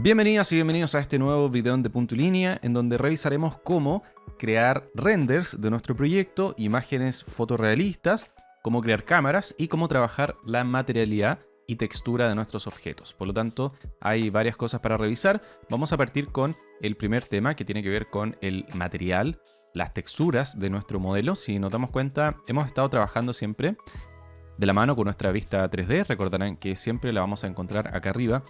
Bienvenidas y bienvenidos a este nuevo video de Punto y Línea, en donde revisaremos cómo crear renders de nuestro proyecto, imágenes fotorrealistas, cómo crear cámaras y cómo trabajar la materialidad y textura de nuestros objetos. Por lo tanto, hay varias cosas para revisar. Vamos a partir con el primer tema, que tiene que ver con el material, las texturas de nuestro modelo. Si nos damos cuenta, hemos estado trabajando siempre de la mano con nuestra vista 3D. Recordarán que siempre la vamos a encontrar acá arriba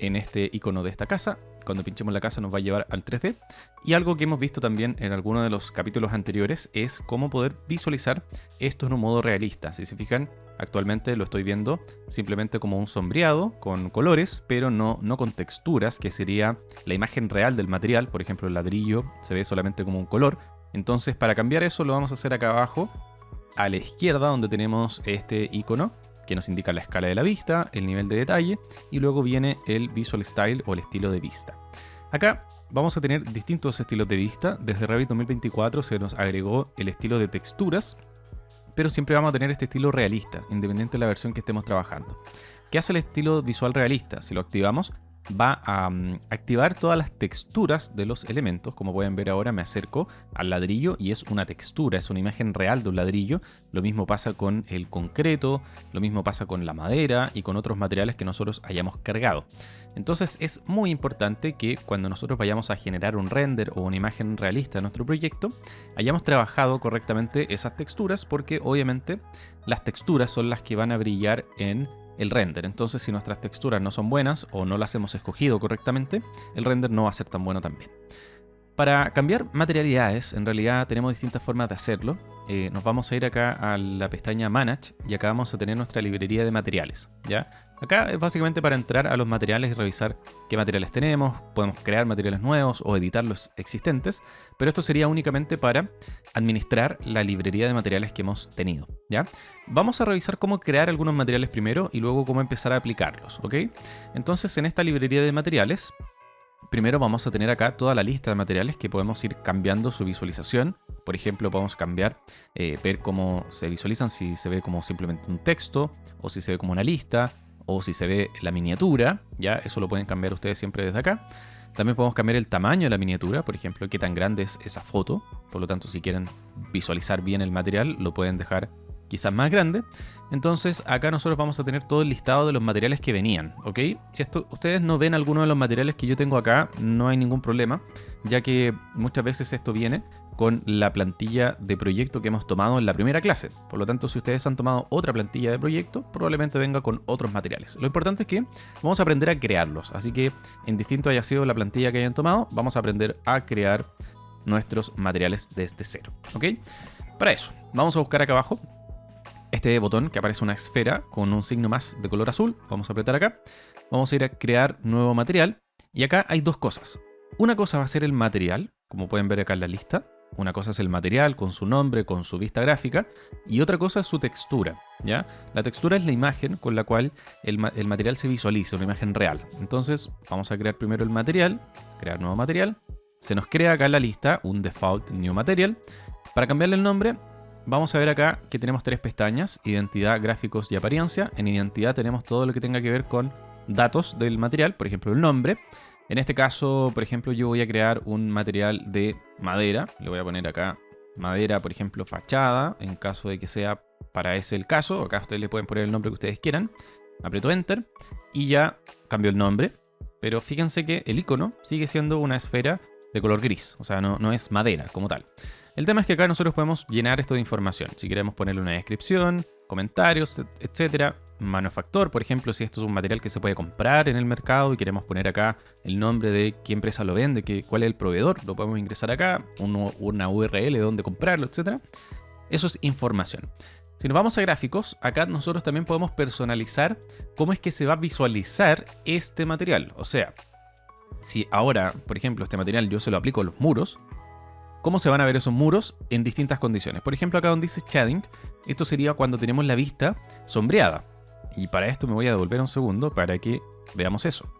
en este icono de esta casa. Cuando pinchemos la casa nos va a llevar al 3D. Y algo que hemos visto también en algunos de los capítulos anteriores es cómo poder visualizar esto en un modo realista. Si se fijan, actualmente lo estoy viendo simplemente como un sombreado con colores, pero no con texturas, que sería la imagen real del material. Por ejemplo, el ladrillo se ve solamente como un color. Entonces, para cambiar eso lo vamos a hacer acá abajo, a la izquierda, donde tenemos este icono que nos indica la escala de la vista, el nivel de detalle, y luego viene el Visual Style o el estilo de vista. Acá vamos a tener distintos estilos de vista. Desde Revit 2024 se nos agregó el estilo de texturas, pero siempre vamos a tener este estilo realista, independiente de la versión que estemos trabajando. ¿Qué hace el estilo visual realista? Si lo activamos, va a activar todas las texturas de los elementos. Como pueden ver ahora, me acerco al ladrillo y es una textura, es una imagen real de un ladrillo. Lo mismo pasa con el concreto, lo mismo pasa con la madera y con otros materiales que nosotros hayamos cargado. Entonces es muy importante que cuando nosotros vayamos a generar un render o una imagen realista de nuestro proyecto, hayamos trabajado correctamente esas texturas, porque obviamente las texturas son las que van a brillar en el render. Entonces, si nuestras texturas no son buenas o no las hemos escogido correctamente, el render no va a ser tan bueno también. Para cambiar materialidades, en realidad tenemos distintas formas de hacerlo. Nos vamos a ir acá a la pestaña Manage y acá vamos a tener nuestra librería de materiales, ¿ya? Acá es básicamente para entrar a los materiales y revisar qué materiales tenemos. Podemos crear materiales nuevos o editar los existentes, pero esto sería únicamente para administrar la librería de materiales que hemos tenido, ¿ya? Vamos a revisar cómo crear algunos materiales primero y luego cómo empezar a aplicarlos, ¿ok? Entonces, en esta librería de materiales, primero vamos a tener acá toda la lista de materiales que podemos ir cambiando su visualización. Por ejemplo, podemos cambiar, ver cómo se visualizan, si se ve como simplemente un texto, o si se ve como una lista, o si se ve la miniatura. Ya, eso lo pueden cambiar ustedes siempre desde acá. También podemos cambiar el tamaño de la miniatura, por ejemplo, qué tan grande es esa foto. Por lo tanto, si quieren visualizar bien el material, lo pueden dejar quizás más grande. Entonces acá nosotros vamos a tener todo el listado de los materiales que venían, ¿ok? Si ustedes no ven alguno de los materiales que yo tengo acá, no hay ningún problema, ya que muchas veces esto viene con la plantilla de proyecto que hemos tomado en la primera clase. Por lo tanto, si ustedes han tomado otra plantilla de proyecto, probablemente venga con otros materiales. Lo importante es que vamos a aprender a crearlos, así que indistinto haya sido la plantilla que hayan tomado, vamos a aprender a crear nuestros materiales desde cero, ¿ok? Para eso, vamos a buscar acá abajo este botón que aparece una esfera con un signo más de color azul. Vamos a apretar acá. Vamos a ir a crear nuevo material. Y acá hay dos cosas. Una cosa va a ser el material, como pueden ver acá en la lista. Una cosa es el material con su nombre, con su vista gráfica. Y otra cosa es su textura, ¿ya? La textura es la imagen con la cual el material se visualiza, una imagen real. Entonces vamos a crear primero el material. Crear nuevo material. Se nos crea acá en la lista un default new material. Para cambiarle el nombre, vamos a ver acá que tenemos tres pestañas: identidad, gráficos y apariencia. En identidad tenemos todo lo que tenga que ver con datos del material, por ejemplo el nombre. En este caso, por ejemplo, yo voy a crear un material de madera. Le voy a poner acá madera, por ejemplo, fachada, en caso de que sea para ese el caso. Acá ustedes le pueden poner el nombre que ustedes quieran. Aprieto Enter y ya cambió el nombre. Pero fíjense que el icono sigue siendo una esfera de color gris, o sea, no es madera como tal. El tema es que acá nosotros podemos llenar esto de información. Si queremos ponerle una descripción, comentarios, etcétera. Manufactor, por ejemplo, si esto es un material que se puede comprar en el mercado y queremos poner acá el nombre de qué empresa lo vende, cuál es el proveedor, lo podemos ingresar acá, una URL de dónde comprarlo, etcétera. Eso es información. Si nos vamos a gráficos, acá nosotros también podemos personalizar cómo es que se va a visualizar este material. O sea, si ahora, por ejemplo, este material yo se lo aplico a los muros, ¿cómo se van a ver esos muros en distintas condiciones? Por ejemplo, acá donde dice shading, esto sería cuando tenemos la vista sombreada. Y para esto me voy a devolver un segundo para que veamos eso.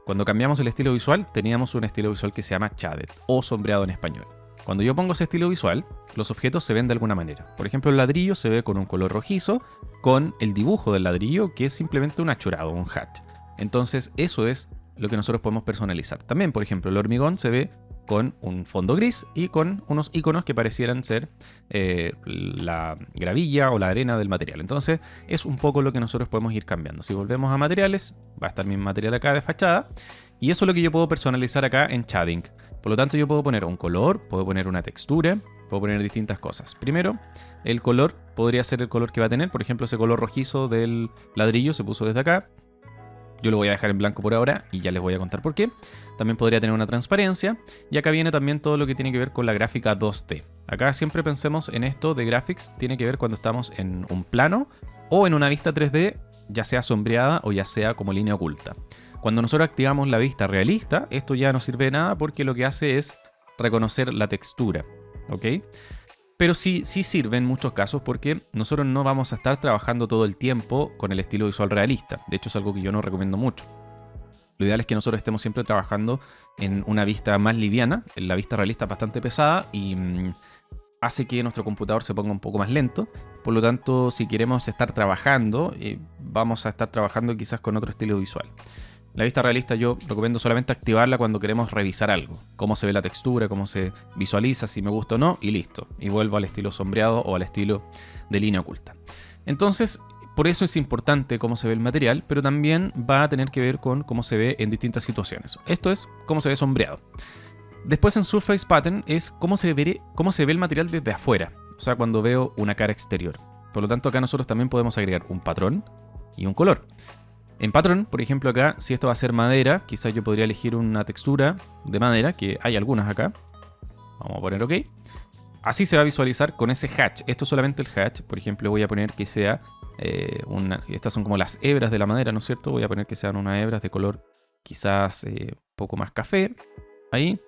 Cuando cambiamos el estilo visual, teníamos un estilo visual que se llama shaded o sombreado en español. Cuando yo pongo ese estilo visual, los objetos se ven de alguna manera. Por ejemplo, el ladrillo se ve con un color rojizo, con el dibujo del ladrillo que es simplemente un achurado, un hatch. Entonces eso es lo que nosotros podemos personalizar. También, por ejemplo, el hormigón se ve con un fondo gris y con unos iconos que parecieran ser la gravilla o la arena del material. Entonces es un poco lo que nosotros podemos ir cambiando. Si volvemos a materiales, va a estar mi material acá de fachada y eso es lo que yo puedo personalizar acá en shading. Por lo tanto, yo puedo poner un color, puedo poner una textura, puedo poner distintas cosas. Primero, el color podría ser el color que va a tener. Por ejemplo, ese color rojizo del ladrillo se puso desde acá. Yo lo voy a dejar en blanco por ahora y ya les voy a contar por qué. También podría tener una transparencia. Y acá viene también todo lo que tiene que ver con la gráfica 2D. Acá siempre pensemos en esto de graphics. Tiene que ver cuando estamos en un plano o en una vista 3D, ya sea sombreada o ya sea como línea oculta. Cuando nosotros activamos la vista realista, esto ya no sirve de nada porque lo que hace es reconocer la textura. ¿Ok? Pero sí sirve en muchos casos porque nosotros no vamos a estar trabajando todo el tiempo con el estilo visual realista. De hecho, es algo que yo no recomiendo mucho. Lo ideal es que nosotros estemos siempre trabajando en una vista más liviana. La vista realista es bastante pesada y hace que nuestro computador se ponga un poco más lento. Por lo tanto, si queremos estar trabajando, vamos a estar trabajando quizás con otro estilo visual. La vista realista yo recomiendo solamente activarla cuando queremos revisar algo. Cómo se ve la textura, cómo se visualiza, si me gusta o no, y listo. Y vuelvo al estilo sombreado o al estilo de línea oculta. Entonces, por eso es importante cómo se ve el material, pero también va a tener que ver con cómo se ve en distintas situaciones. Esto es cómo se ve sombreado. Después en Surface Pattern es cómo se ve el material desde afuera. O sea, cuando veo una cara exterior. Por lo tanto, acá nosotros también podemos agregar un patrón y un color. En Pattern, por ejemplo, acá, si esto va a ser madera, quizás yo podría elegir una textura de madera, que hay algunas acá. Vamos a poner OK. Así se va a visualizar con ese hatch. Esto es solamente el hatch. Por ejemplo, voy a poner que sea estas son como las hebras de la madera, ¿no es cierto? Voy a poner que sean unas hebras de color quizás un poco más café. Ahí.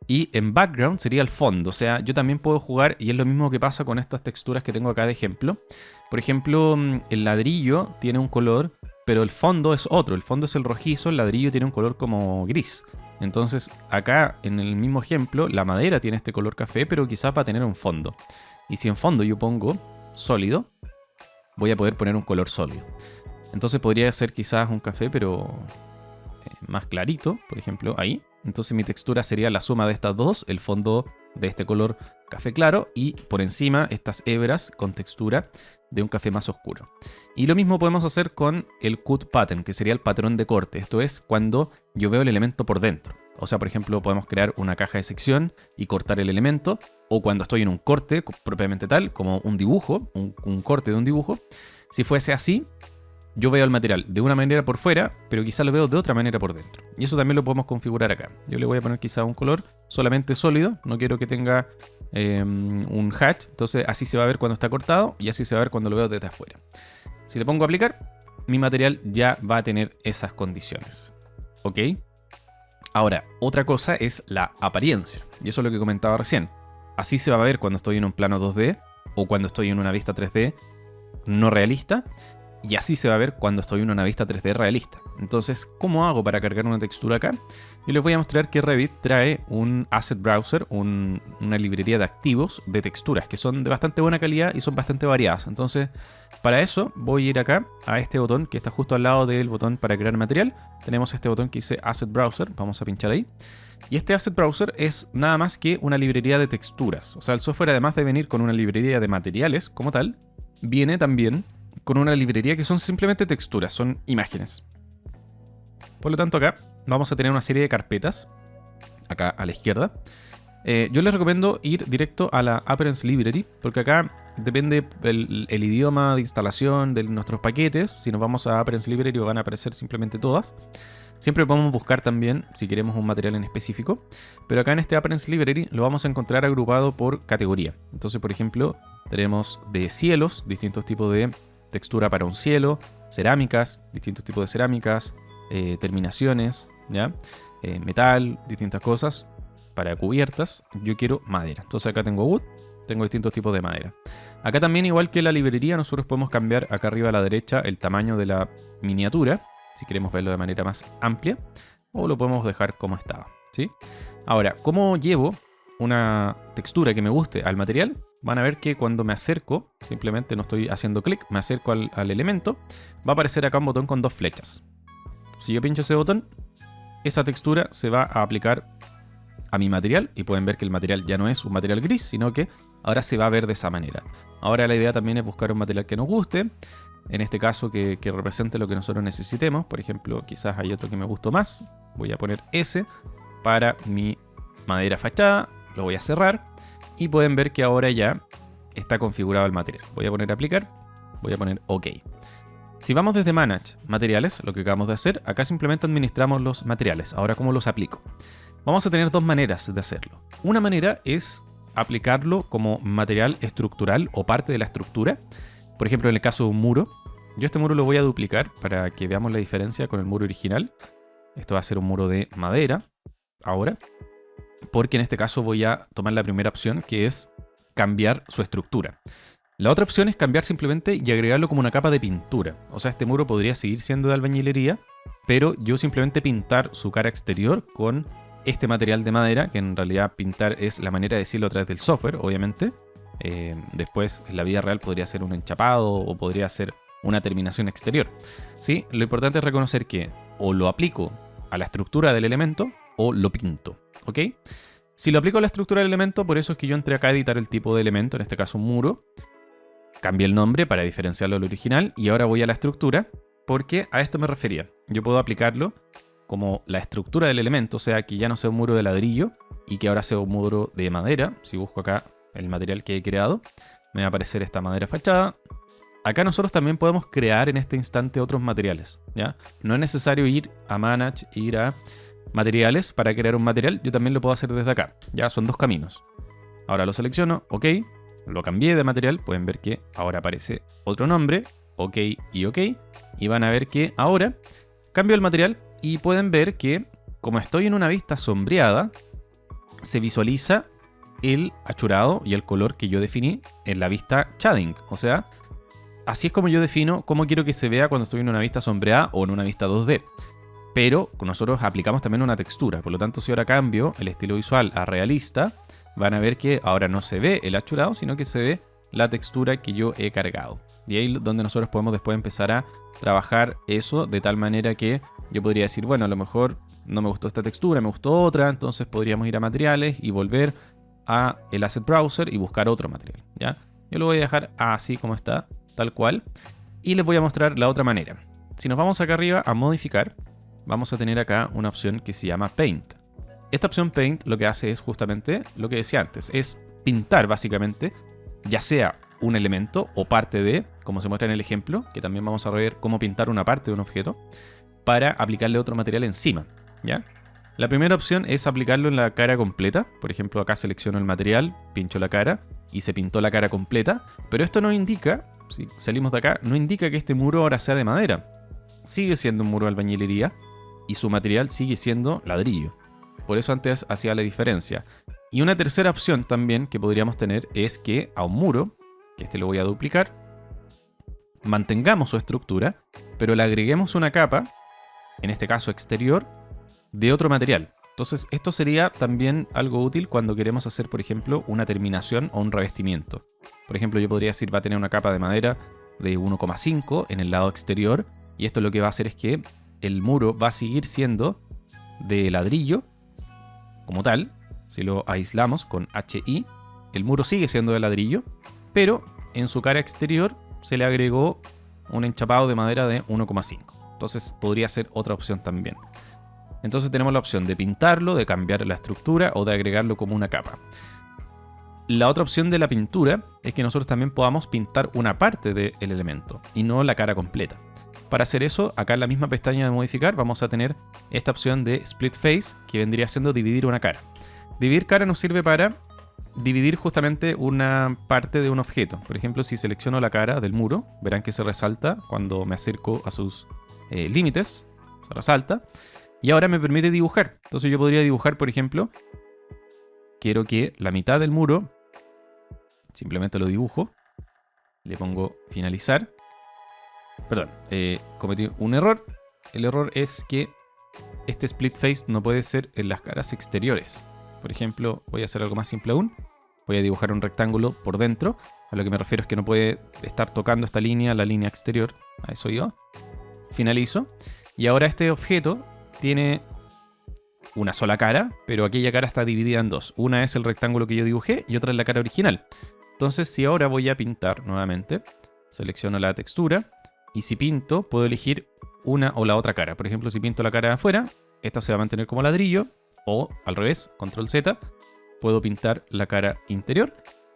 Y en background sería el fondo. O sea, yo también puedo jugar, y es lo mismo que pasa con estas texturas que tengo acá de ejemplo. Por ejemplo, el ladrillo tiene un color, pero el fondo es otro. El fondo es el rojizo, el ladrillo tiene un color como gris. Entonces, acá en el mismo ejemplo, la madera tiene este color café, pero quizás va a tener un fondo. Y si en fondo yo pongo sólido, voy a poder poner un color sólido. Entonces podría ser quizás un café, pero más clarito, por ejemplo, ahí. Entonces mi textura sería la suma de estas dos, el fondo de este color café claro y por encima estas hebras con textura de un café más oscuro. Y lo mismo podemos hacer con el cut pattern, que sería el patrón de corte. Esto es cuando yo veo el elemento por dentro. O sea, por ejemplo, podemos crear una caja de sección y cortar el elemento, o cuando estoy en un corte propiamente tal, como un dibujo, un corte de un dibujo. Si fuese así, yo veo el material de una manera por fuera, pero quizá lo veo de otra manera por dentro. Y eso también lo podemos configurar acá. Yo le voy a poner quizá un color solamente sólido. No quiero que tenga un hatch. Entonces así se va a ver cuando está cortado y así se va a ver cuando lo veo desde afuera. Si le pongo a aplicar, mi material ya va a tener esas condiciones. ¿Ok? Ahora, otra cosa es la apariencia. Y eso es lo que comentaba recién. Así se va a ver cuando estoy en un plano 2D o cuando estoy en una vista 3D no realista. Y así se va a ver cuando estoy en una vista 3D realista. Entonces, ¿cómo hago para cargar una textura acá? Yo les voy a mostrar que Revit trae un Asset Browser, una librería de activos de texturas que son de bastante buena calidad y son bastante variadas. Entonces, para eso voy a ir acá a este botón que está justo al lado del botón para crear material. Tenemos este botón que dice Asset Browser. Vamos a pinchar ahí. Y este Asset Browser es nada más que una librería de texturas. O sea, el software, además de venir con una librería de materiales como tal, viene también con una librería que son simplemente texturas, son imágenes. Por lo tanto, acá vamos a tener una serie de carpetas, acá a la izquierda. Yo les recomiendo ir directo a la Appearance Library, porque acá depende el idioma de instalación de nuestros paquetes. Si nos vamos a Appearance Library van a aparecer simplemente todas. Siempre podemos buscar también si queremos un material en específico, pero acá en este Appearance Library lo vamos a encontrar agrupado por categoría. Entonces, por ejemplo, tenemos de cielos, distintos tipos de textura para un cielo, cerámicas, distintos tipos de cerámicas, terminaciones, ¿ya? Metal, distintas cosas para cubiertas. Yo quiero madera. Entonces acá tengo wood, tengo distintos tipos de madera. Acá también, igual que la librería, nosotros podemos cambiar acá arriba a la derecha el tamaño de la miniatura, si queremos verlo de manera más amplia, o lo podemos dejar como estaba, ¿sí? Ahora, ¿cómo llevo una textura que me guste al material? Van a ver que cuando me acerco, simplemente no estoy haciendo clic, me acerco al elemento, va a aparecer acá un botón con dos flechas. Si yo pincho ese botón, esa textura se va a aplicar a mi material y pueden ver que el material ya no es un material gris, sino que ahora se va a ver de esa manera. Ahora la idea también es buscar un material que nos guste, en este caso que represente lo que nosotros necesitemos. Por ejemplo, quizás hay otro que me gustó más, voy a poner ese para mi madera fachada, lo voy a cerrar y pueden ver que ahora ya está configurado el material. Voy a poner aplicar, voy a poner OK. Si vamos desde Manage, Materiales, lo que acabamos de hacer, acá simplemente administramos los materiales. Ahora, ¿cómo los aplico? Vamos a tener dos maneras de hacerlo. Una manera es aplicarlo como material estructural o parte de la estructura. Por ejemplo, en el caso de un muro. Yo este muro lo voy a duplicar para que veamos la diferencia con el muro original. Esto va a ser un muro de madera ahora, porque en este caso voy a tomar la primera opción, que es cambiar su estructura. La otra opción es cambiar simplemente y agregarlo como una capa de pintura. O sea, este muro podría seguir siendo de albañilería, pero yo simplemente pintar su cara exterior con este material de madera, que en realidad pintar es la manera de decirlo a través del software, obviamente. Después, en la vida real podría ser un enchapado o podría ser una terminación exterior. ¿Sí? Lo importante es reconocer que o lo aplico a la estructura del elemento o lo pinto. ¿Ok? Si lo aplico a la estructura del elemento, por eso es que yo entré acá a editar el tipo de elemento, en este caso un muro. Cambié el nombre para diferenciarlo del original y ahora voy a la estructura porque a esto me refería. Yo puedo aplicarlo como la estructura del elemento, o sea que ya no sea un muro de ladrillo y que ahora sea un muro de madera. Si busco acá el material que he creado, me va a aparecer esta madera fachada. Acá nosotros también podemos crear en este instante otros materiales, ¿ya? No es necesario ir a Manage, ir a Materiales para crear un material. Yo también lo puedo hacer desde acá. Ya son dos caminos. Ahora lo selecciono, OK. Lo cambié de material. Pueden ver que ahora aparece otro nombre. OK y OK. Y van a ver que ahora cambio el material. Y pueden ver que como estoy en una vista sombreada, se visualiza el achurado y el color que yo definí en la vista shading. O sea, así es como yo defino cómo quiero que se vea cuando estoy en una vista sombreada o en una vista 2D. Pero nosotros aplicamos también una textura. Por lo tanto, si ahora cambio el estilo visual a realista, van a ver que ahora no se ve el achurado, sino que se ve la textura que yo he cargado. Y ahí es donde nosotros podemos después empezar a trabajar eso de tal manera que yo podría decir, bueno, a lo mejor no me gustó esta textura, me gustó otra, entonces podríamos ir a materiales y volver a el Asset Browser y buscar otro material, ¿ya? Yo lo voy a dejar así como está, tal cual, y les voy a mostrar la otra manera. Si nos vamos acá arriba a modificar, vamos a tener acá una opción que se llama Paint. Esta opción Paint lo que hace es justamente lo que decía antes, es pintar básicamente, ya sea un elemento o parte de, como se muestra en el ejemplo, que también vamos a ver cómo pintar una parte de un objeto, para aplicarle otro material encima, ¿ya? La primera opción es aplicarlo en la cara completa. Por ejemplo, acá selecciono el material, pincho la cara y se pintó la cara completa. Pero esto no indica, si salimos de acá, no indica que este muro ahora sea de madera. Sigue siendo un muro de albañilería y su material sigue siendo ladrillo. Por eso antes hacía la diferencia. Y una tercera opción también que podríamos tener es que a un muro, que este lo voy a duplicar, mantengamos su estructura, pero le agreguemos una capa, en este caso exterior, de otro material. Entonces esto sería también algo útil cuando queremos hacer, por ejemplo, una terminación o un revestimiento. Por ejemplo, yo podría decir va a tener una capa de madera de 1,5 en el lado exterior, y esto lo que va a hacer es que el muro va a seguir siendo de ladrillo como tal. Si lo aislamos con HI, el muro sigue siendo de ladrillo, pero en su cara exterior se le agregó un enchapado de madera de 1,5. Entonces podría ser otra opción también. Entonces tenemos la opción de pintarlo, de cambiar la estructura o de agregarlo como una capa. La otra opción de la pintura es que nosotros también podamos pintar una parte del elemento y no la cara completa. Para hacer eso, acá en la misma pestaña de modificar vamos a tener esta opción de Split Face, que vendría siendo dividir una cara. Dividir cara nos sirve para dividir justamente una parte de un objeto. Por ejemplo, si selecciono la cara del muro, verán que se resalta cuando me acerco a sus límites, se resalta. Y ahora me permite dibujar. Entonces yo podría dibujar, por ejemplo, quiero que la mitad del muro, simplemente lo dibujo, le pongo finalizar. Perdón, cometí un error. El error es que este split face no puede ser en las caras exteriores. Por ejemplo, voy a hacer algo más simple aún. Voy a dibujar un rectángulo por dentro. A lo que me refiero es que no puede estar tocando esta línea, la línea exterior. A eso yo. Finalizo. Y ahora este objeto tiene una sola cara, pero aquella cara está dividida en dos. Una es el rectángulo que yo dibujé y otra es la cara original. Entonces, si ahora voy a pintar nuevamente, selecciono la textura y si pinto, puedo elegir una o la otra cara. Por ejemplo, si pinto la cara de afuera, esta se va a mantener como ladrillo, o al revés, control Z, puedo pintar la cara interior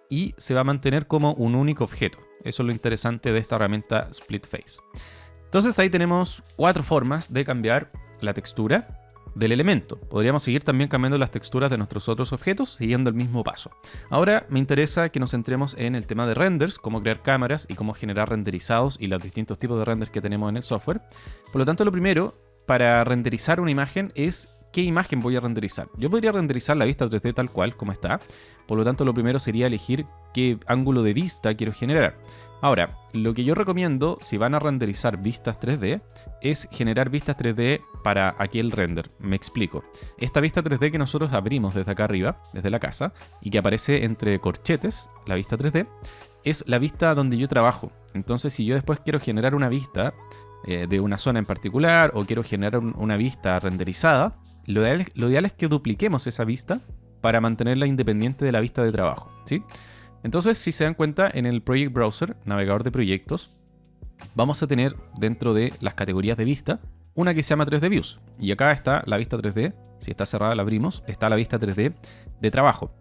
y se va a mantener como un único objeto. Eso es lo interesante de esta herramienta Split Face. Entonces ahí tenemos 4 formas de cambiar la textura del elemento. Podríamos seguir también cambiando las texturas de nuestros otros objetos siguiendo el mismo paso. Ahora me interesa que nos centremos en el tema de renders, cómo crear cámaras y cómo generar renderizados y los distintos tipos de renders que tenemos en el software. Por lo tanto, lo primero para renderizar una imagen es qué imagen voy a renderizar. Yo podría renderizar la vista 3D tal cual como está. Por lo tanto, lo primero sería elegir qué ángulo de vista quiero generar. Ahora, lo que yo recomiendo si van a renderizar vistas 3D es generar vistas 3D para aquel render. Me explico. Esta vista 3D que nosotros abrimos desde acá arriba, desde la casa, y que aparece entre corchetes, la vista 3D, es la vista donde yo trabajo. Entonces, si yo después quiero generar una vista de una zona en particular o quiero generar una vista renderizada, lo ideal es que dupliquemos esa vista para mantenerla independiente de la vista de trabajo, ¿sí? Entonces, si se dan cuenta, en el Project Browser, navegador de proyectos, vamos a tener dentro de las categorías de vista una que se llama 3D Views. Y acá está la vista 3D, si está cerrada la abrimos, está la vista 3D de trabajo.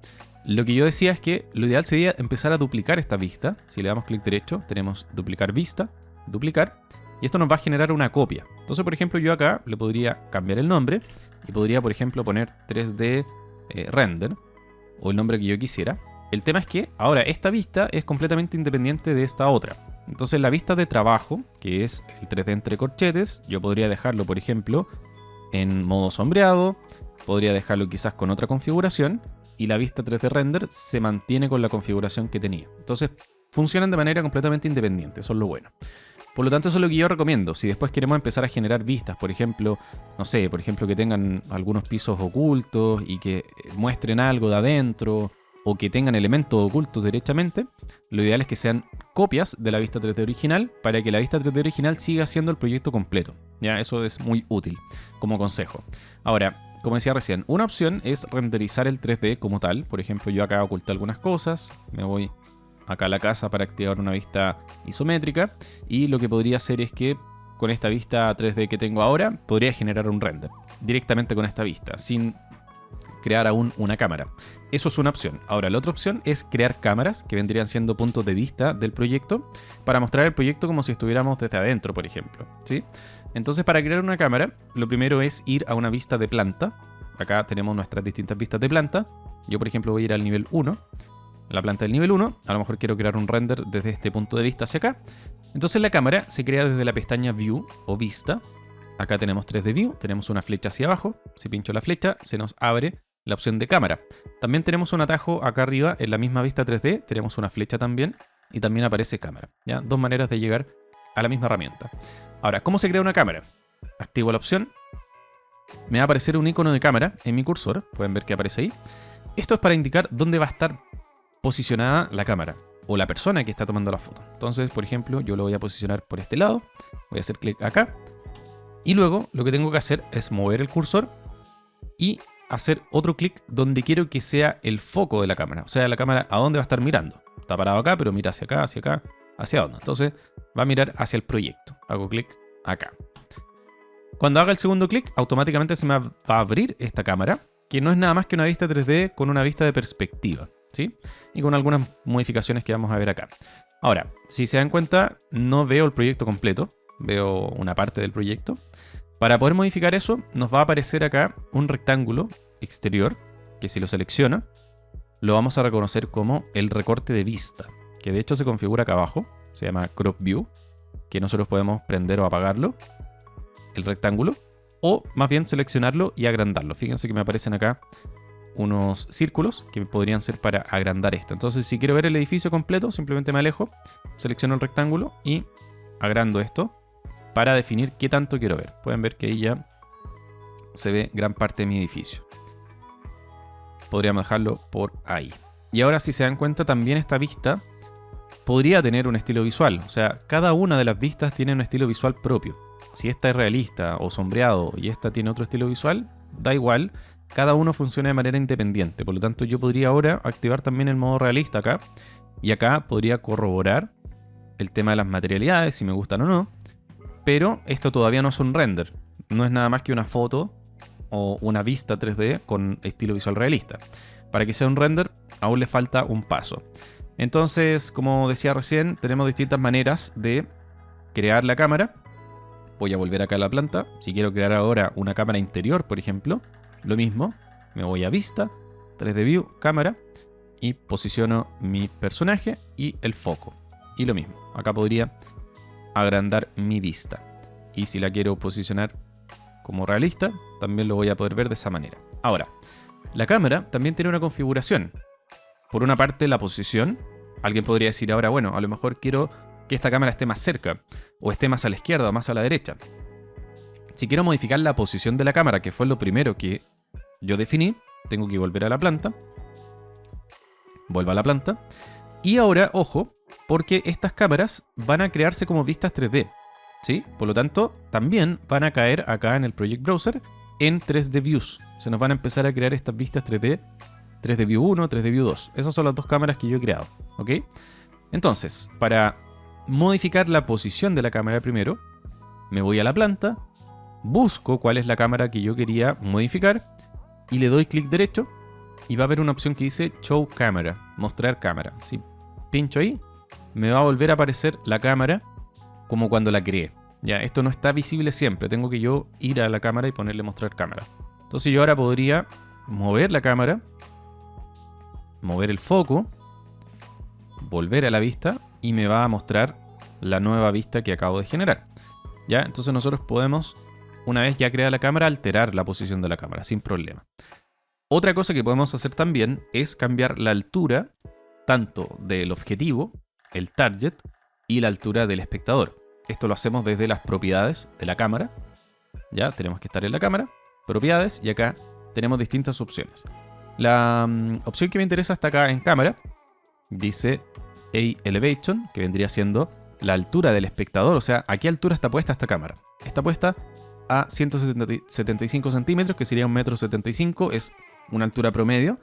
Lo que yo decía es que lo ideal sería empezar a duplicar esta vista. Si le damos clic derecho, tenemos duplicar vista, duplicar, y esto nos va a generar una copia. Entonces, por ejemplo, yo acá le podría cambiar el nombre y podría, por ejemplo, poner 3D Render o el nombre que yo quisiera. El tema es que ahora esta vista es completamente independiente de esta otra. Entonces la vista de trabajo, que es el 3D entre corchetes, yo podría dejarlo, por ejemplo, en modo sombreado, podría dejarlo quizás con otra configuración, y la vista 3D render se mantiene con la configuración que tenía. Entonces funcionan de manera completamente independiente, eso es lo bueno. Por lo tanto, eso es lo que yo recomiendo. Si después queremos empezar a generar vistas, por ejemplo, no sé, por ejemplo que tengan algunos pisos ocultos y que muestren algo de adentro, o que tengan elementos ocultos derechamente, lo ideal es que sean copias de la vista 3D original para que la vista 3D original siga siendo el proyecto completo. Ya, eso es muy útil como consejo. Ahora, como decía recién, una opción es renderizar el 3D como tal. Por ejemplo, yo acá oculté algunas cosas, me voy acá a la casa para activar una vista isométrica, y lo que podría hacer es que con esta vista 3D que tengo ahora, podría generar un render directamente con esta vista, sin crear aún una cámara. Eso es una opción. Ahora, la otra opción es crear cámaras, que vendrían siendo puntos de vista del proyecto, para mostrar el proyecto como si estuviéramos desde adentro, por ejemplo, ¿sí? Entonces, para crear una cámara, lo primero es ir a una vista de planta. Acá tenemos nuestras distintas vistas de planta. Yo, por ejemplo, voy a ir al nivel 1, la planta del nivel 1. A lo mejor quiero crear un render desde este punto de vista hacia acá. Entonces, la cámara se crea desde la pestaña View o Vista. Acá tenemos 3D View, tenemos una flecha hacia abajo. Si pincho la flecha, se nos abre la opción de cámara. También tenemos un atajo acá arriba en la misma vista 3D, tenemos una flecha también y también aparece cámara. ¿Ya? Dos maneras de llegar a la misma herramienta. Ahora, ¿cómo se crea una cámara? Activo la opción, me va a aparecer un icono de cámara en mi cursor, pueden ver que aparece ahí. Esto es para indicar dónde va a estar posicionada la cámara o la persona que está tomando la foto. Entonces, por ejemplo, yo lo voy a posicionar por este lado, voy a hacer clic acá y luego lo que tengo que hacer es mover el cursor y hacer otro clic donde quiero que sea el foco de la cámara. O sea, la cámara a dónde va a estar mirando. Está parado acá, pero mira hacia acá, hacia dónde. Entonces va a mirar hacia el proyecto. Hago clic acá. Cuando haga el segundo clic, automáticamente se me va a abrir esta cámara, que no es nada más que una vista 3D con una vista de perspectiva, ¿sí? Y con algunas modificaciones que vamos a ver acá. Ahora, si se dan cuenta, no veo el proyecto completo. Veo una parte del proyecto. Para poder modificar eso, nos va a aparecer acá un rectángulo exterior, que si lo selecciona, lo vamos a reconocer como el recorte de vista, que de hecho se configura acá abajo, se llama Crop View, que nosotros podemos prender o apagarlo, el rectángulo, o más bien seleccionarlo y agrandarlo. Fíjense que me aparecen acá unos círculos que podrían ser para agrandar esto. Entonces, si quiero ver el edificio completo, simplemente me alejo, selecciono el rectángulo y agrando esto, para definir qué tanto quiero ver. Pueden ver que ahí ya se ve gran parte de mi edificio. Podríamos dejarlo por ahí. Y ahora, si se dan cuenta, también esta vista podría tener un estilo visual. O sea, cada una de las vistas tiene un estilo visual propio. Si esta es realista o sombreado y esta tiene otro estilo visual, da igual. Cada uno funciona de manera independiente. Por lo tanto, yo podría ahora activar también el modo realista acá. Y acá podría corroborar el tema de las materialidades, si me gustan o no. Pero esto todavía no es un render. No es nada más que una foto o una vista 3D con estilo visual realista. Para que sea un render, aún le falta un paso. Entonces, como decía recién, tenemos distintas maneras de crear la cámara. Voy a volver acá a la planta. Si quiero crear ahora una cámara interior, por ejemplo, lo mismo. Me voy a vista, 3D View, cámara, y posiciono mi personaje y el foco. Y lo mismo. Acá podría agrandar mi vista. Y si la quiero posicionar como realista, también lo voy a poder ver de esa manera. Ahora, la cámara también tiene una configuración. Por una parte, la posición. Alguien podría decir ahora, bueno, a lo mejor quiero que esta cámara esté más cerca, o esté más a la izquierda o más a la derecha. Si quiero modificar la posición de la cámara, que fue lo primero que yo definí, tengo que volver a la planta. Vuelvo a la planta. Y ahora, ojo, porque estas cámaras van a crearse como vistas 3D. ¿Sí? Por lo tanto, también van a caer acá en el Project Browser en 3D Views. Se nos van a empezar a crear estas vistas 3D. 3D View 1, 3D View 2. Esas son las dos cámaras que yo he creado. ¿Ok? Entonces, para modificar la posición de la cámara primero, me voy a la planta, busco cuál es la cámara que yo quería modificar y le doy clic derecho y va a haber una opción que dice Show Camera, mostrar cámara. Si pincho ahí, me va a volver a aparecer la cámara como cuando la creé. Ya, esto no está visible siempre, tengo que yo ir a la cámara y ponerle mostrar cámara. Entonces yo ahora podría mover la cámara, mover el foco, volver a la vista y me va a mostrar la nueva vista que acabo de generar. ¿Ya? Entonces nosotros podemos, una vez ya creada la cámara, alterar la posición de la cámara sin problema. Otra cosa que podemos hacer también es cambiar la altura tanto del objetivo, el target, y la altura del espectador. Esto lo hacemos desde las propiedades de la cámara. Ya tenemos que estar en la cámara, propiedades, y acá tenemos distintas opciones. La opción que me interesa está acá en cámara. Dice A-Elevation, que vendría siendo la altura del espectador. O sea, ¿a qué altura está puesta esta cámara? Está puesta a 175 centímetros, que sería 1,75 m. Es una altura promedio.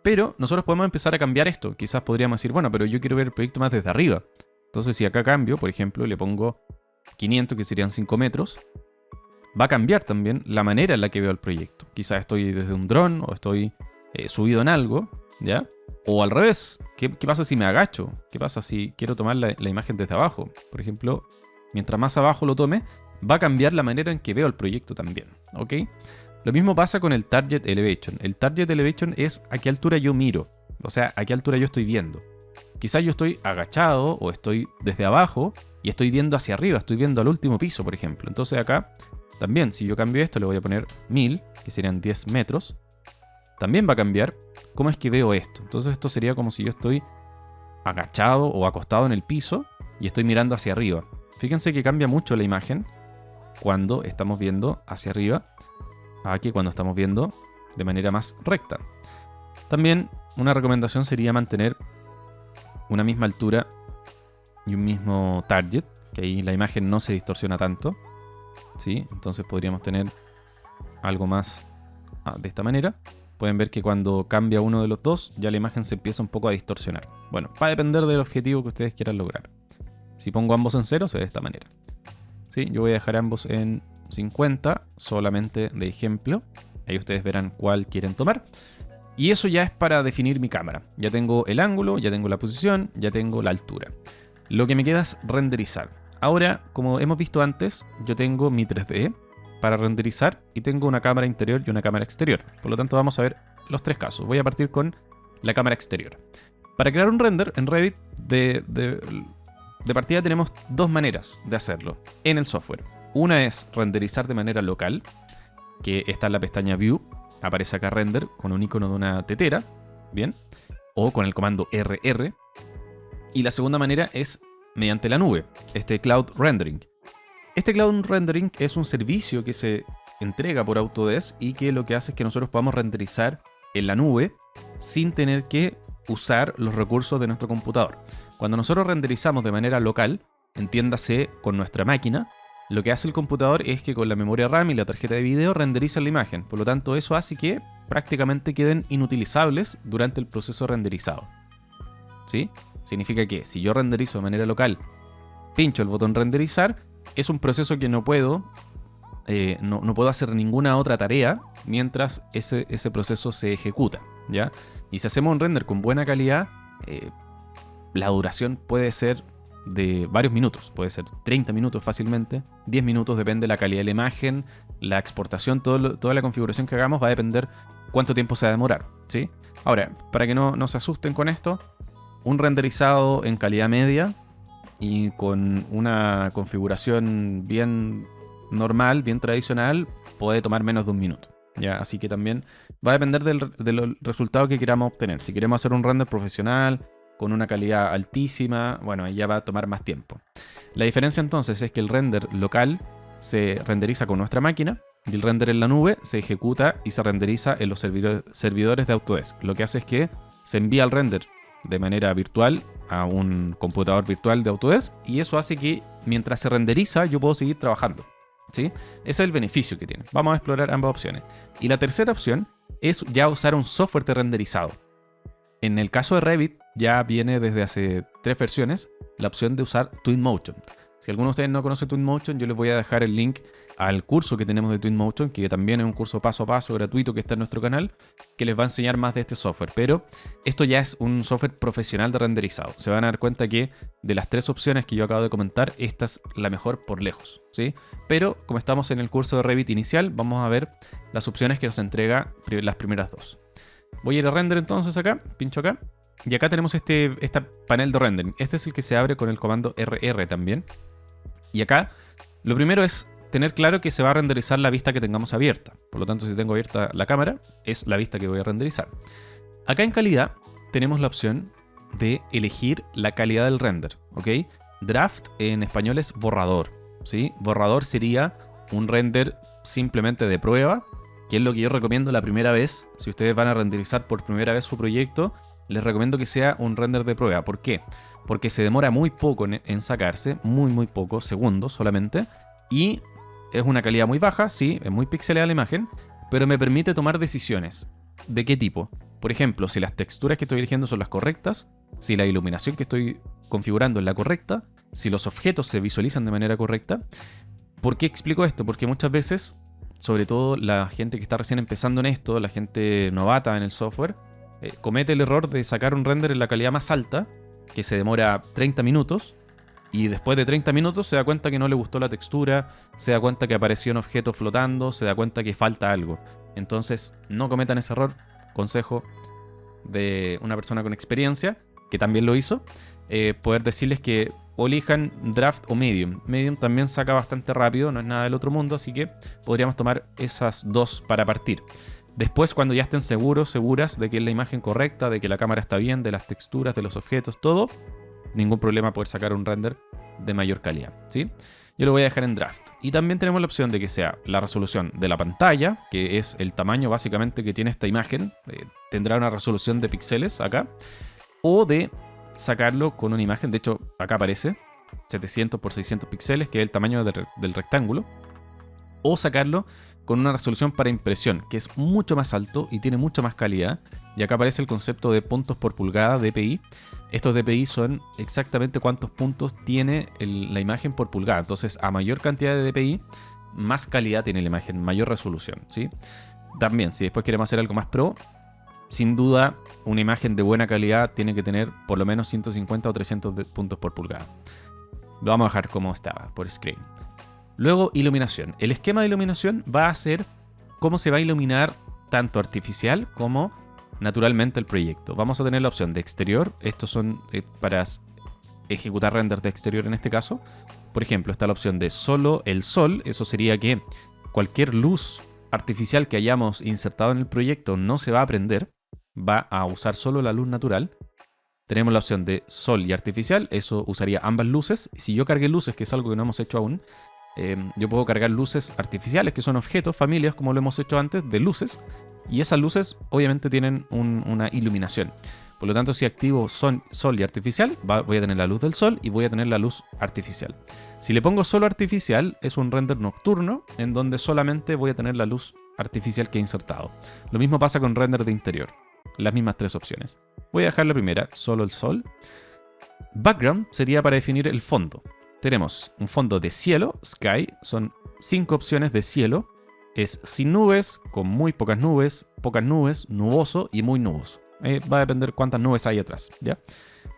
Pero nosotros podemos empezar a cambiar esto. Quizás podríamos decir, bueno, pero yo quiero ver el proyecto más desde arriba. Entonces, si acá cambio, por ejemplo, le pongo 500, que serían 5 metros, va a cambiar también la manera en la que veo el proyecto. Quizás estoy desde un dron o estoy subido en algo, ¿ya? O al revés, ¿qué pasa si me agacho? ¿Qué pasa si quiero tomar la imagen desde abajo? Por ejemplo, mientras más abajo lo tome, va a cambiar la manera en que veo el proyecto también, ¿ok? Lo mismo pasa con el Target Elevation. El Target Elevation es a qué altura yo miro, o sea, a qué altura yo estoy viendo. Quizás yo estoy agachado o estoy desde abajo y estoy viendo hacia arriba, estoy viendo al último piso, por ejemplo. Entonces acá, también, si yo cambio esto, le voy a poner 1000, que serían 10 metros. También va a cambiar cómo es que veo esto. Entonces esto sería como si yo estoy agachado o acostado en el piso y estoy mirando hacia arriba. Fíjense que cambia mucho la imagen cuando estamos viendo hacia arriba a que cuando estamos viendo de manera más recta. También una recomendación sería mantener una misma altura y un mismo target, que ahí la imagen no se distorsiona tanto, ¿sí? Entonces podríamos tener algo más de esta manera. Pueden ver que cuando cambia uno de los dos, ya la imagen se empieza un poco a distorsionar. Bueno, va a depender del objetivo que ustedes quieran lograr. Si pongo ambos en 0, se ve de esta manera. ¿Sí? Yo voy a dejar ambos en 50, solamente de ejemplo. Ahí ustedes verán cuál quieren tomar. Y eso ya es para definir mi cámara. Ya tengo el ángulo, ya tengo la posición, ya tengo la altura. Lo que me queda es renderizar. Ahora, como hemos visto antes, yo tengo mi 3D para renderizar y tengo una cámara interior y una cámara exterior. Por lo tanto, vamos a ver los tres casos. Voy a partir con la cámara exterior. Para crear un render en Revit, de partida tenemos dos maneras de hacerlo en el software. Una es renderizar de manera local, que está en la pestaña View. Aparece acá render con un icono de una tetera, ¿bien? O con el comando RR. Y la segunda manera es mediante la nube, este Cloud Rendering. Este Cloud Rendering es un servicio que se entrega por Autodesk y que lo que hace es que nosotros podamos renderizar en la nube sin tener que usar los recursos de nuestro computador. Cuando nosotros renderizamos de manera local, entiéndase con nuestra máquina, lo que hace el computador es que con la memoria RAM y la tarjeta de video renderiza la imagen. Por lo tanto, eso hace que prácticamente queden inutilizables durante el proceso renderizado. ¿Sí? Significa que si yo renderizo de manera local, pincho el botón renderizar, es un proceso que no puedo hacer ninguna otra tarea mientras ese proceso se ejecuta, ¿ya? Y si hacemos un render con buena calidad, la duración puede ser de varios minutos, puede ser 30 minutos fácilmente, 10 minutos, depende de la calidad de la imagen, la exportación, toda la configuración que hagamos va a depender cuánto tiempo se va a demorar, ¿sí? Ahora, para que no se asusten con esto, un renderizado en calidad media y con una configuración bien normal, bien tradicional, puede tomar menos de un minuto, ¿ya? Así que también va a depender del resultado que queramos obtener. Si queremos hacer un render profesional, con una calidad altísima, bueno, ahí ya va a tomar más tiempo. La diferencia entonces es que el render local se renderiza con nuestra máquina y el render en la nube se ejecuta y se renderiza en los servidores de Autodesk. Lo que hace es que se envía el render de manera virtual a un computador virtual de Autodesk y eso hace que mientras se renderiza yo puedo seguir trabajando, ¿sí? Ese es el beneficio que tiene. Vamos a explorar ambas opciones. Y la tercera opción es ya usar un software de renderizado. En el caso de Revit ya viene desde hace 3 versiones la opción de usar Twinmotion. Si alguno de ustedes no conoce Twinmotion, yo les voy a dejar el link al curso que tenemos de Twinmotion, que también es un curso paso a paso gratuito que está en nuestro canal, que les va a enseñar más de este software. Pero esto ya es un software profesional de renderizado. Se van a dar cuenta que de las 3 opciones que yo acabo de comentar, esta es la mejor por lejos, ¿sí? Pero como estamos en el curso de Revit inicial, vamos a ver las opciones que nos entrega las primeras 2. Voy a ir a render entonces acá, pincho acá. Y acá tenemos este panel de rendering. Este es el que se abre con el comando RR también. Y acá lo primero es tener claro que se va a renderizar la vista que tengamos abierta. Por lo tanto, si tengo abierta la cámara, es la vista que voy a renderizar. Acá en calidad tenemos la opción de elegir la calidad del render, ¿ok? Draft en español es borrador, ¿sí? Borrador sería un render simplemente de prueba, que es lo que yo recomiendo la primera vez. Si ustedes van a renderizar por primera vez su proyecto, les recomiendo que sea un render de prueba. ¿Por qué? Porque se demora muy poco en sacarse, muy poco, segundos solamente, y es una calidad muy baja, sí, es muy pixelada la imagen, pero me permite tomar decisiones. ¿De qué tipo? Por ejemplo, si las texturas que estoy eligiendo son las correctas, si la iluminación que estoy configurando es la correcta, si los objetos se visualizan de manera correcta. ¿Por qué explico esto? Porque muchas veces, sobre todo la gente que está recién empezando en esto, la gente novata en el software, comete el error de sacar un render en la calidad más alta, que se demora 30 minutos, y después de 30 minutos se da cuenta que no le gustó la textura, se da cuenta que apareció un objeto flotando, se da cuenta que falta algo. Entonces, no cometan ese error. Consejo de una persona con experiencia, que también lo hizo, poder decirles que o elijan Draft o Medium. Medium también saca bastante rápido, no es nada del otro mundo, así que podríamos tomar esas 2 para partir. Después, cuando ya estén seguras de que es la imagen correcta, de que la cámara está bien, de las texturas, de los objetos, todo, ningún problema poder sacar un render de mayor calidad, ¿sí? Yo lo voy a dejar en Draft. Y también tenemos la opción de que sea la resolución de la pantalla, que es el tamaño básicamente que tiene esta imagen. Tendrá una resolución de píxeles acá. O de sacarlo con una imagen, de hecho acá aparece 700 por 600 píxeles, que es el tamaño del rectángulo. O sacarlo con una resolución para impresión, que es mucho más alto y tiene mucha más calidad. Y acá aparece el concepto de puntos por pulgada, DPI. Estos DPI son exactamente cuántos puntos tiene la imagen por pulgada. Entonces, a mayor cantidad de DPI, más calidad tiene la imagen, mayor resolución, ¿sí? También, si después queremos hacer algo más pro, sin duda, una imagen de buena calidad tiene que tener por lo menos 150 o 300 puntos por pulgada. Lo vamos a dejar como estaba, por screen. Luego, iluminación. El esquema de iluminación va a ser cómo se va a iluminar tanto artificial como naturalmente el proyecto. Vamos a tener la opción de exterior. Estos son para ejecutar render de exterior en este caso. Por ejemplo, está la opción de solo el sol. Eso sería que cualquier luz artificial que hayamos insertado en el proyecto no se va a prender. Va a usar solo la luz natural. Tenemos la opción de sol y artificial. Eso usaría ambas luces. Si yo cargué luces, que es algo que no hemos hecho aún, yo puedo cargar luces artificiales, que son objetos, familias, como lo hemos hecho antes, de luces. Y esas luces obviamente tienen una iluminación. Por lo tanto, si activo sol y artificial, voy a tener la luz del sol y voy a tener la luz artificial. Si le pongo solo artificial, es un render nocturno, en donde solamente voy a tener la luz artificial que he insertado. Lo mismo pasa con render de interior. Las mismas 3 opciones. Voy a dejar la primera, solo el sol. Background sería para definir el fondo. Tenemos un fondo de cielo, sky, son 5 opciones de cielo. Es sin nubes, con muy pocas nubes, nuboso y muy nuboso. Va a depender cuántas nubes hay atrás, ¿ya?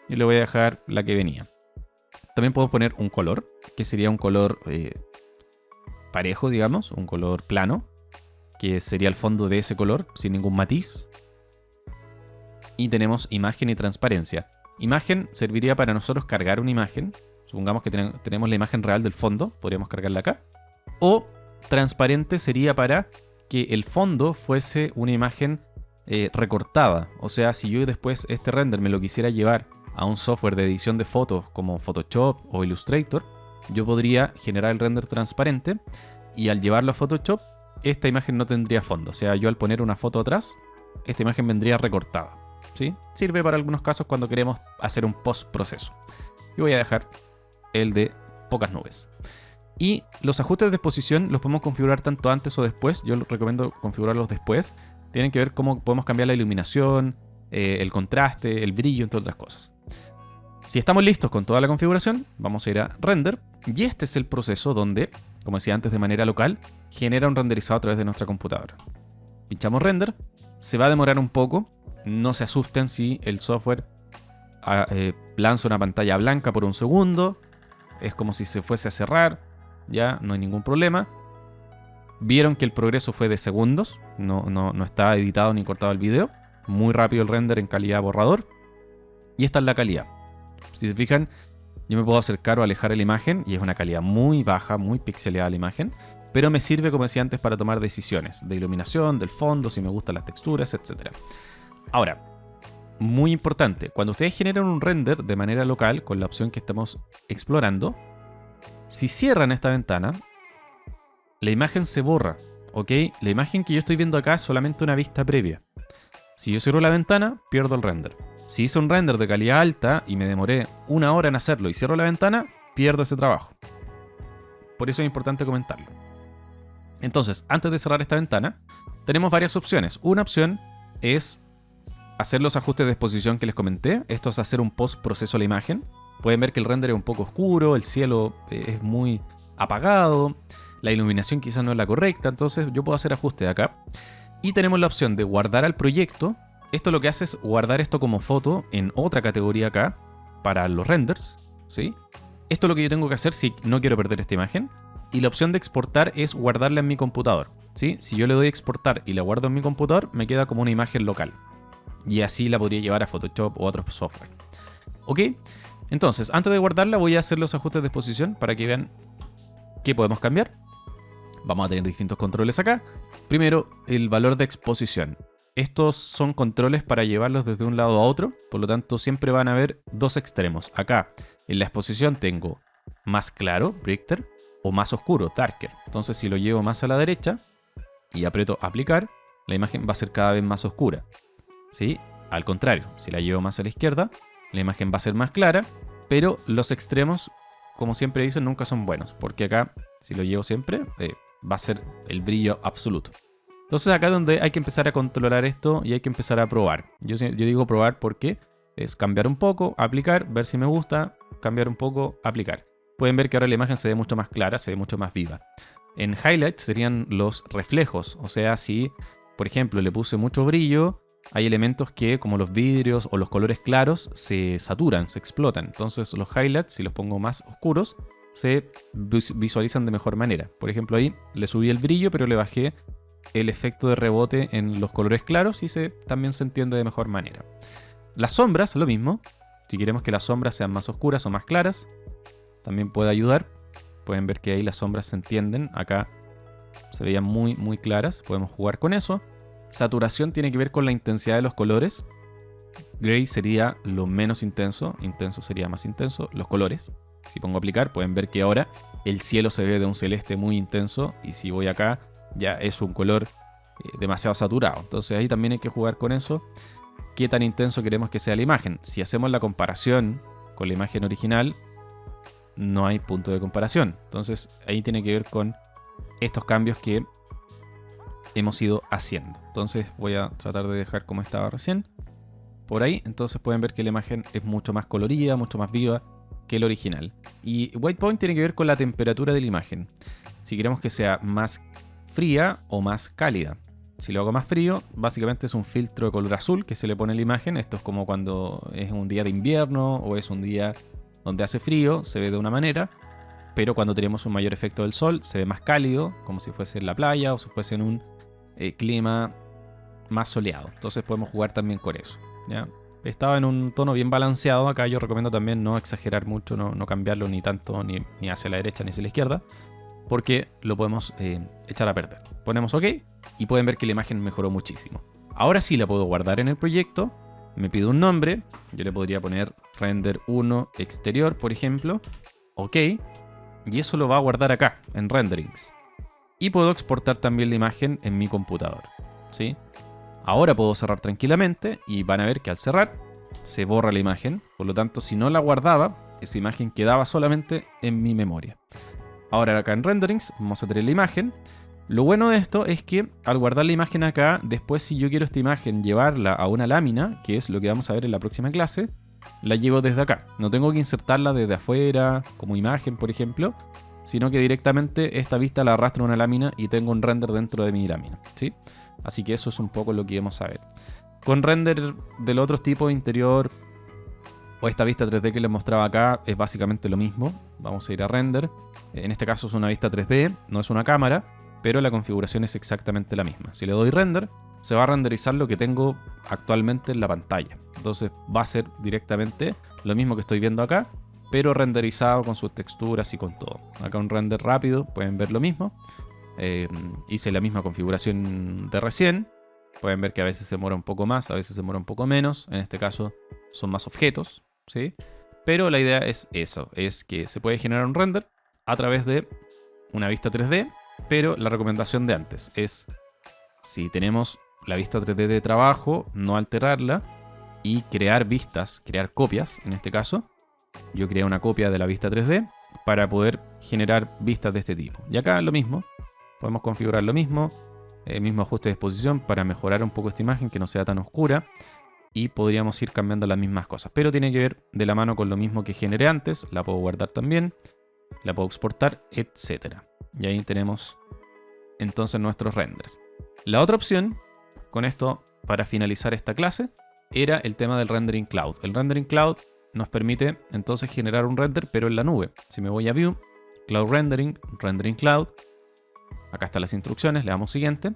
Y le voy a dejar la que venía. También podemos poner un color, que sería un color parejo, digamos, un color plano, que sería el fondo de ese color, sin ningún matiz. Y tenemos imagen y transparencia. Imagen serviría para nosotros cargar una imagen. Supongamos que tenemos la imagen real del fondo, podríamos cargarla acá. O transparente sería para que el fondo fuese una imagen recortada. O sea, si yo después este render me lo quisiera llevar a un software de edición de fotos como Photoshop o Illustrator, yo podría generar el render transparente y al llevarlo a Photoshop, esta imagen no tendría fondo. O sea, yo al poner una foto atrás, esta imagen vendría recortada, ¿sí? Sirve para algunos casos cuando queremos hacer un post-proceso. Y voy a dejar el de pocas nubes. Y los ajustes de exposición los podemos configurar tanto antes o después. Yo recomiendo configurarlos después. Tienen que ver cómo podemos cambiar la iluminación, el contraste, el brillo, entre otras cosas. Si estamos listos con toda la configuración, vamos a ir a Render. Y este es el proceso donde, como decía antes, de manera local, genera un renderizado a través de nuestra computadora. Pinchamos Render. Se va a demorar un poco. No se asusten si el software lanza una pantalla blanca por un segundo. Es como si se fuese a cerrar. Ya, no hay ningún problema. Vieron que el progreso fue de segundos. No está editado ni cortado el video. Muy rápido el render en calidad borrador. Y esta es la calidad. Si se fijan, yo me puedo acercar o alejar la imagen y es una calidad muy baja, muy pixeleada la imagen, pero me sirve, como decía antes, para tomar decisiones de iluminación, del fondo, si me gustan las texturas, etc. Ahora, muy importante, cuando ustedes generan un render de manera local con la opción que estamos explorando, si cierran esta ventana, la imagen se borra, ¿ok? La imagen que yo estoy viendo acá es solamente una vista previa. Si yo cierro la ventana, pierdo el render. Si hice un render de calidad alta y me demoré 1 hora en hacerlo y cierro la ventana, pierdo ese trabajo. Por eso es importante comentarlo. Entonces, antes de cerrar esta ventana, tenemos varias opciones. Una opción es hacer los ajustes de exposición que les comenté. Esto es hacer un post-proceso a la imagen. Pueden ver que el render es un poco oscuro, el cielo es muy apagado, la iluminación quizás no es la correcta, entonces yo puedo hacer ajustes acá. Y tenemos la opción de guardar al proyecto. Esto lo que hace es guardar esto como foto en otra categoría acá, para los renders, ¿sí? Esto es lo que yo tengo que hacer si no quiero perder esta imagen. Y la opción de exportar es guardarla en mi computador, ¿sí? Si yo le doy a exportar y la guardo en mi computador, me queda como una imagen local. Y así la podría llevar a Photoshop o a otros software. ¿Ok? Entonces, antes de guardarla voy a hacer los ajustes de exposición para que vean qué podemos cambiar. Vamos a tener distintos controles acá. Primero, el valor de exposición. Estos son controles para llevarlos desde un lado a otro, por lo tanto siempre van a haber dos extremos. Acá en la exposición tengo más claro, Brighter, o más oscuro, Darker. Entonces si lo llevo más a la derecha y aprieto aplicar, la imagen va a ser cada vez más oscura, ¿sí? Al contrario, si la llevo más a la izquierda, la imagen va a ser más clara, pero los extremos, como siempre dicen, nunca son buenos, porque acá, si lo llevo siempre, va a ser el brillo absoluto. Entonces acá es donde hay que empezar a controlar esto y hay que empezar a probar. Yo digo probar porque es cambiar un poco, aplicar, ver si me gusta, cambiar un poco, aplicar. Pueden ver que ahora la imagen se ve mucho más clara, se ve mucho más viva. En Highlights serían los reflejos, o sea, si por ejemplo le puse mucho brillo, hay elementos que, como los vidrios o los colores claros, se saturan, se explotan. Entonces los highlights, si los pongo más oscuros, se visualizan de mejor manera. Por ejemplo, ahí le subí el brillo, pero le bajé el efecto de rebote en los colores claros y también se entiende de mejor manera. Las sombras, lo mismo. Si queremos que las sombras sean más oscuras o más claras, también puede ayudar. Pueden ver que ahí las sombras se entienden. Acá se veían muy, muy claras. Podemos jugar con eso. Saturación tiene que ver con la intensidad de los colores. Gray sería lo menos intenso. Intenso sería más intenso. Los colores. Si pongo aplicar, pueden ver que ahora el cielo se ve de un celeste muy intenso. Y si voy acá, ya es un color demasiado saturado. Entonces ahí también hay que jugar con eso. ¿Qué tan intenso queremos que sea la imagen? Si hacemos la comparación con la imagen original, no hay punto de comparación. Entonces ahí tiene que ver con estos cambios que hemos ido haciendo. Entonces voy a tratar de dejar como estaba recién. Por ahí, entonces pueden ver que la imagen es mucho más colorida, mucho más viva que el original. Y white point tiene que ver con la temperatura de la imagen. Si queremos que sea más fría o más cálida. Si lo hago más frío, básicamente es un filtro de color azul que se le pone a la imagen. Esto es como cuando es un día de invierno o es un día donde hace frío, se ve de una manera. Pero cuando tenemos un mayor efecto del sol, se ve más cálido, como si fuese en la playa o si fuese en un clima más soleado. Entonces podemos jugar también con eso, ¿ya? Estaba en un tono bien balanceado. Acá yo recomiendo también no exagerar mucho, no cambiarlo ni tanto ni hacia la derecha ni hacia la izquierda, porque lo podemos echar a perder. Ponemos OK y pueden ver que la imagen mejoró muchísimo. Ahora sí la puedo guardar en el proyecto. Me pido un nombre. Yo le podría poner render 1 exterior, por ejemplo. OK. Y eso lo va a guardar acá, en renderings. Y puedo exportar también la imagen en mi computador, ¿sí? Ahora puedo cerrar tranquilamente y van a ver que al cerrar se borra la imagen. Por lo tanto, si no la guardaba, esa imagen quedaba solamente en mi memoria. Ahora acá en renderings vamos a tener la imagen. Lo bueno de esto es que al guardar la imagen acá, después si yo quiero esta imagen llevarla a una lámina, que es lo que vamos a ver en la próxima clase, la llevo desde acá. No tengo que insertarla desde afuera, como imagen por ejemplo, sino que directamente esta vista la arrastro a una lámina y tengo un render dentro de mi lámina, ¿sí? Así que eso es un poco lo que vamos a ver. Con render del otro tipo de interior o esta vista 3D que les mostraba acá es básicamente lo mismo. Vamos a ir a render. En este caso es una vista 3D, no es una cámara, pero la configuración es exactamente la misma. Si le doy render, se va a renderizar lo que tengo actualmente en la pantalla. Entonces va a ser directamente lo mismo que estoy viendo acá, pero renderizado con sus texturas y con todo. Acá un render rápido, pueden ver lo mismo. Hice la misma configuración de recién. Pueden ver que a veces se demora un poco más, a veces se demora un poco menos. En este caso son más objetos, ¿sí? Pero la idea es eso, es que se puede generar un render a través de una vista 3D, pero la recomendación de antes es, si tenemos la vista 3D de trabajo, no alterarla y crear vistas, crear copias en este caso. Yo creé una copia de la vista 3D para poder generar vistas de este tipo. Y acá lo mismo, podemos configurar lo mismo, el mismo ajuste de exposición para mejorar un poco esta imagen, que no sea tan oscura. Y podríamos ir cambiando las mismas cosas. Pero tiene que ver de la mano con lo mismo que generé antes. La puedo guardar también, la puedo exportar, etc. Y ahí tenemos entonces nuestros renders. La otra opción, con esto para finalizar esta clase, era el tema del rendering cloud. El rendering cloud nos permite entonces generar un render pero en la nube. Si me voy a View, Cloud Rendering, Rendering Cloud, acá están las instrucciones, le damos siguiente,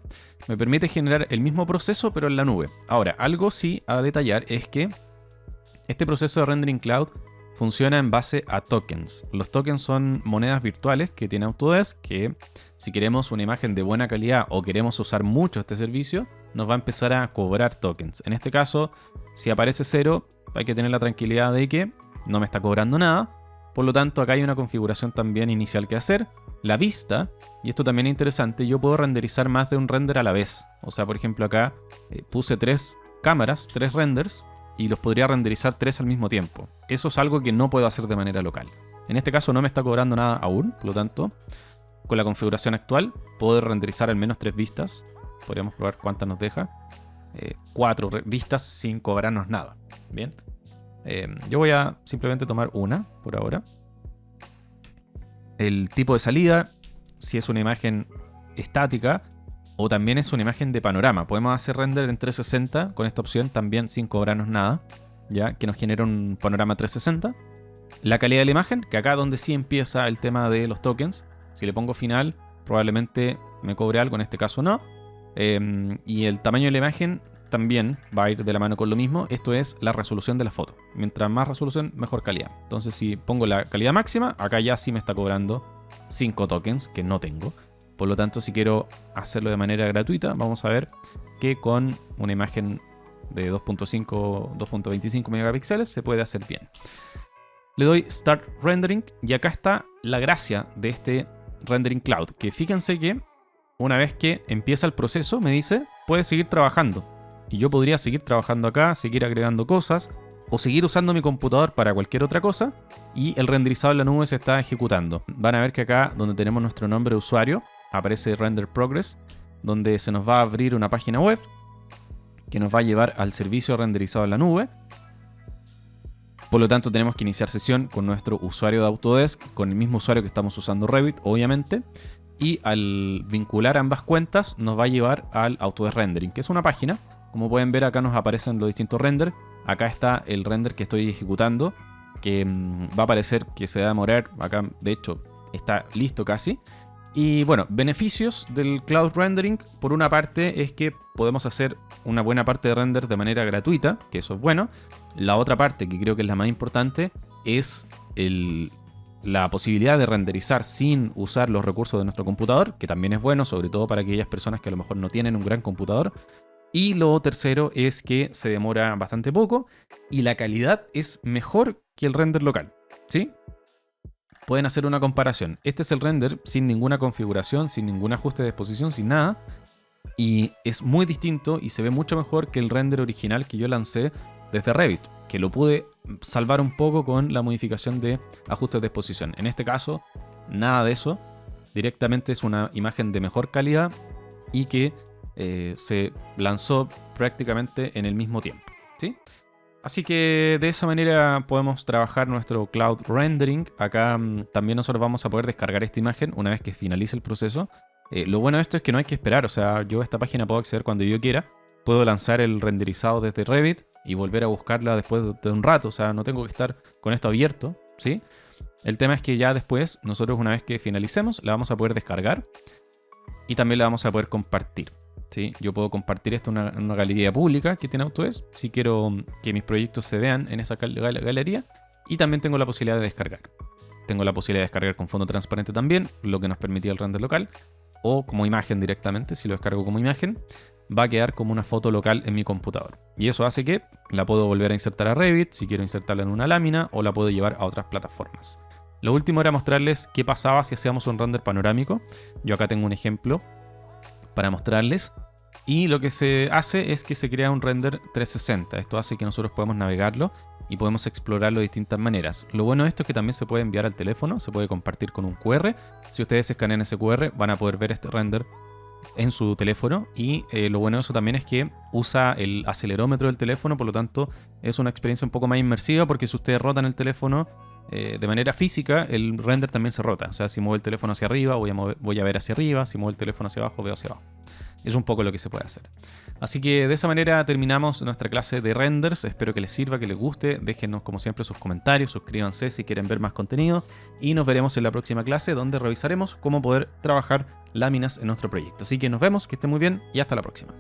me permite generar el mismo proceso pero en la nube. Ahora, algo sí a detallar es que este proceso de Rendering Cloud funciona en base a tokens. Los tokens son monedas virtuales que tiene Autodesk, que si queremos una imagen de buena calidad o queremos usar mucho este servicio, nos va a empezar a cobrar tokens. En este caso, si aparece 0, hay que tener la tranquilidad de que no me está cobrando nada. Por lo tanto, acá hay una configuración también inicial que hacer. La vista, y esto también es interesante, yo puedo renderizar más de un render a la vez. O sea, por ejemplo, acá puse 3 cámaras, 3 renders, y los podría renderizar 3 al mismo tiempo. Eso es algo que no puedo hacer de manera local. En este caso no me está cobrando nada aún, por lo tanto, con la configuración actual, puedo renderizar al menos 3 vistas. Podríamos probar cuántas nos deja. 4 vistas sin cobrarnos nada. Bien. Yo voy a simplemente tomar una por ahora. El tipo de salida, si es una imagen estática o también es una imagen de panorama. Podemos hacer render en 360 con esta opción también sin cobrarnos nada, ya que nos genera un panorama 360. La calidad de la imagen, que acá donde sí empieza el tema de los tokens. Si le pongo final, probablemente me cobre algo, en este caso no. Y el tamaño de la imagen también va a ir de la mano con lo mismo. Esto es la resolución de la foto. Mientras más resolución, mejor calidad. Entonces si pongo la calidad máxima, acá ya sí me está cobrando 5 tokens que no tengo. Por lo tanto, si quiero hacerlo de manera gratuita, vamos a ver que con una imagen de 2.25 megapíxeles se puede hacer bien. Le doy Start Rendering y acá está la gracia de este Rendering Cloud. Que fíjense que una vez que empieza el proceso me dice, puedes seguir trabajando. Y yo podría seguir trabajando acá, seguir agregando cosas. o seguir usando mi computador para cualquier otra cosa, y el renderizado en la nube se está ejecutando. Van a ver que acá donde tenemos nuestro nombre de usuario aparece Render Progress, donde se nos va a abrir una página web que nos va a llevar al servicio renderizado en la nube. Por lo tanto, tenemos que iniciar sesión con nuestro usuario de Autodesk, con el mismo usuario que estamos usando Revit, obviamente. Y al vincular ambas cuentas, nos va a llevar al Autodesk Rendering, que es una página. Como pueden ver, acá nos aparecen los distintos renders. Acá está el render que estoy ejecutando, que va a aparecer que se va a demorar. Acá, de hecho, está listo casi. Y bueno, beneficios del Cloud Rendering, por una parte, es que podemos hacer una buena parte de render de manera gratuita, que eso es bueno. La otra parte, que creo que es la más importante, es la posibilidad de renderizar sin usar los recursos de nuestro computador, que también es bueno, sobre todo para aquellas personas que a lo mejor no tienen un gran computador. Y lo tercero es que se demora bastante poco y la calidad es mejor que el render local, ¿sí? Pueden hacer una comparación. Este es el render sin ninguna configuración, sin ningún ajuste de exposición, sin nada. Y es muy distinto y se ve mucho mejor que el render original que yo lancé desde Revit, que lo pude salvar un poco con la modificación de ajustes de exposición. En este caso, nada de eso. Directamente es una imagen de mejor calidad y que se lanzó prácticamente en el mismo tiempo, ¿sí? Así que de esa manera podemos trabajar nuestro Cloud Rendering. Acá también nosotros vamos a poder descargar esta imagen una vez que finalice el proceso. Lo bueno de esto es que no hay que esperar, o sea, yo a esta página puedo acceder cuando yo quiera. Puedo lanzar el renderizado desde Revit y volver a buscarla después de un rato, o sea, no tengo que estar con esto abierto, ¿sí? El tema es que ya después, nosotros una vez que finalicemos, la vamos a poder descargar y también la vamos a poder compartir. ¿Sí? Yo puedo compartir esto en una galería pública que tiene Autodesk si quiero que mis proyectos se vean en esa galería, y también tengo la posibilidad de descargar. Tengo la posibilidad de descargar con fondo transparente también, lo que nos permitía el render local, o como imagen directamente. Si lo descargo como imagen, va a quedar como una foto local en mi computador. Y eso hace que la puedo volver a insertar a Revit si quiero insertarla en una lámina, o la puedo llevar a otras plataformas. Lo último era mostrarles qué pasaba si hacíamos un render panorámico. Yo acá tengo un ejemplo para mostrarles, y lo que se hace es que se crea un render 360. Esto hace que nosotros podamos navegarlo y podemos explorarlo de distintas maneras. Lo bueno de esto es que también se puede enviar al teléfono, se puede compartir con un QR. Si ustedes escanean ese QR, van a poder ver este render en su teléfono, y lo bueno de eso también es que usa el acelerómetro del teléfono, por lo tanto es una experiencia un poco más inmersiva, porque si ustedes rotan el teléfono de manera física, el render también se rota. O sea, si muevo el teléfono hacia arriba, voy a ver hacia arriba. Si muevo el teléfono hacia abajo, veo hacia abajo. Es un poco lo que se puede hacer. Así que de esa manera terminamos nuestra clase de renders. Espero que les sirva, que les guste. Déjenos como siempre sus comentarios, suscríbanse si quieren ver más contenido, y nos veremos en la próxima clase, donde revisaremos cómo poder trabajar láminas en nuestro proyecto. Así que nos vemos, que estén muy bien y hasta la próxima.